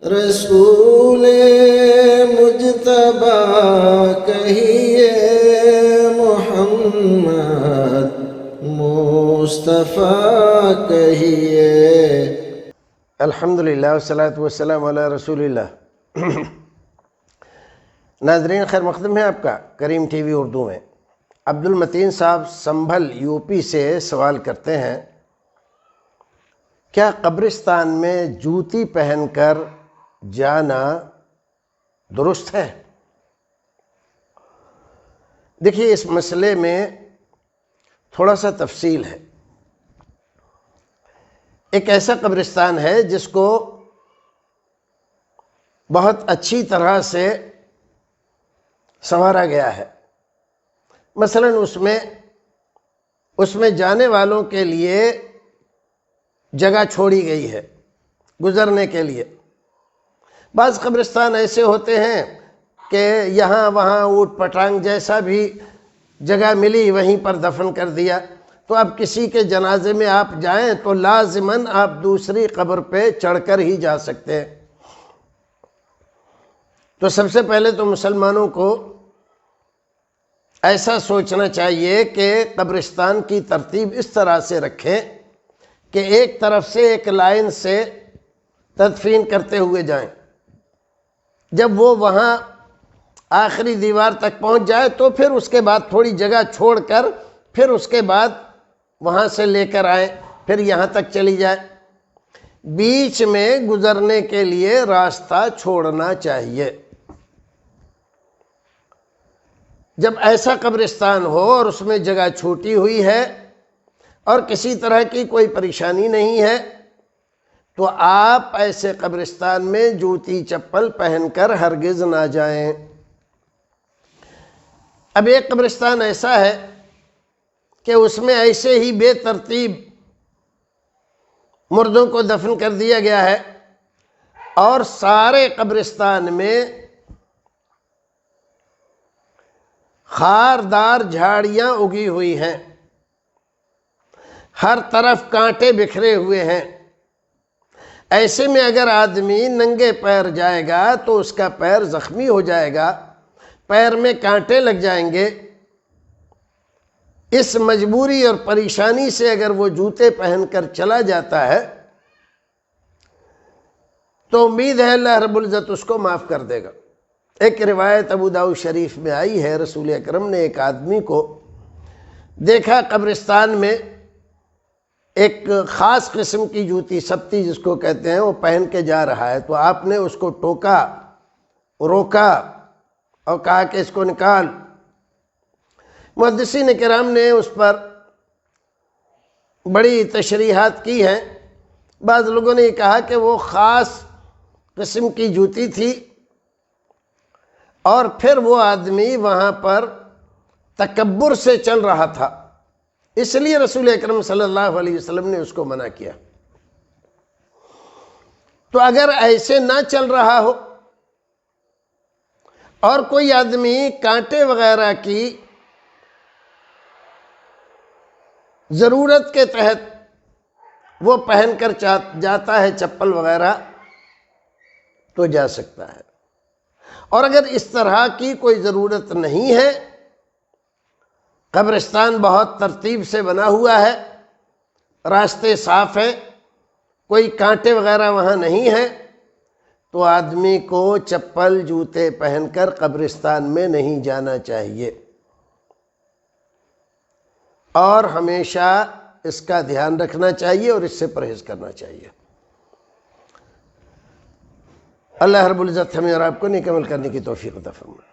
رسول مجتبی کہیے، محمد مصطفیٰ کہیے۔ الحمدللہ والصلاة والسلام علی رسول اللہ۔ ناظرین، خیر مقدم ہے آپ کا کریم ٹی وی اردو میں۔ عبد المتین صاحب سنبھل یو پی سے سوال کرتے ہیں، کیا قبرستان میں جوتی پہن کر جانا درست ہے؟ دیکھیے، اس مسئلے میں تھوڑا سا تفصیل ہے۔ ایک ایسا قبرستان ہے جس کو بہت اچھی طرح سے سنوارا گیا ہے، مثلاً اس میں جانے والوں کے لیے جگہ چھوڑی گئی ہے گزرنے کے لیے۔ بعض قبرستان ایسے ہوتے ہیں کہ یہاں وہاں اوٹ پٹانگ جیسا بھی جگہ ملی وہیں پر دفن کر دیا، تو اب کسی کے جنازے میں آپ جائیں تو لازماً آپ دوسری قبر پہ چڑھ کر ہی جا سکتے ہیں۔ تو سب سے پہلے تو مسلمانوں کو ایسا سوچنا چاہیے کہ قبرستان کی ترتیب اس طرح سے رکھیں کہ ایک طرف سے ایک لائن سے تدفین کرتے ہوئے جائیں۔ جب وہ وہاں آخری دیوار تک پہنچ جائے تو پھر اس کے بعد تھوڑی جگہ چھوڑ کر پھر اس کے بعد وہاں سے لے کر آئیں، پھر یہاں تک چلی جائے۔ بیچ میں گزرنے کے لیے راستہ چھوڑنا چاہیے۔ جب ایسا قبرستان ہو اور اس میں جگہ چھوٹی ہوئی ہے اور کسی طرح کی کوئی پریشانی نہیں ہے تو آپ ایسے قبرستان میں جوتی چپل پہن کر ہرگز نہ جائیں۔ اب ایک قبرستان ایسا ہے کہ اس میں ایسے ہی بے ترتیب مردوں کو دفن کر دیا گیا ہے اور سارے قبرستان میں خاردار جھاڑیاں اگی ہوئی ہیں، ہر طرف کانٹے بکھرے ہوئے ہیں۔ ایسے میں اگر آدمی ننگے پیر جائے گا تو اس کا پیر زخمی ہو جائے گا، پیر میں کانٹے لگ جائیں گے۔ اس مجبوری اور پریشانی سے اگر وہ جوتے پہن کر چلا جاتا ہے تو امید ہے اللہ رب العزت اس کو معاف کر دے گا۔ ایک روایت ابو داؤد شریف میں آئی ہے، رسول اکرم نے ایک آدمی کو دیکھا قبرستان میں ایک خاص قسم کی جوتی، سبتی جس کو کہتے ہیں، وہ پہن کے جا رہا ہے، تو آپ نے اس کو ٹوکا، روکا اور کہا کہ اس کو نکال۔ محدثین کرام نے اس پر بڑی تشریحات کی ہیں۔ بعض لوگوں نے یہ کہا کہ وہ خاص قسم کی جوتی تھی اور پھر وہ آدمی وہاں پر تکبر سے چل رہا تھا، اس لیے رسول اکرم صلی اللہ علیہ وسلم نے اس کو منع کیا۔ تو اگر ایسے نہ چل رہا ہو اور کوئی آدمی کانٹے وغیرہ کی ضرورت کے تحت وہ پہن کر جاتا ہے چپل وغیرہ تو جا سکتا ہے، اور اگر اس طرح کی کوئی ضرورت نہیں ہے، قبرستان بہت ترتیب سے بنا ہوا ہے، راستے صاف ہیں، کوئی کانٹے وغیرہ وہاں نہیں ہیں، تو آدمی کو چپل جوتے پہن کر قبرستان میں نہیں جانا چاہیے، اور ہمیشہ اس کا دھیان رکھنا چاہیے اور اس سے پرہیز کرنا چاہیے۔ اللہ رب العزت ہمیں اور آپ کو نیک عمل کرنے کی توفیق عطا فرمائے۔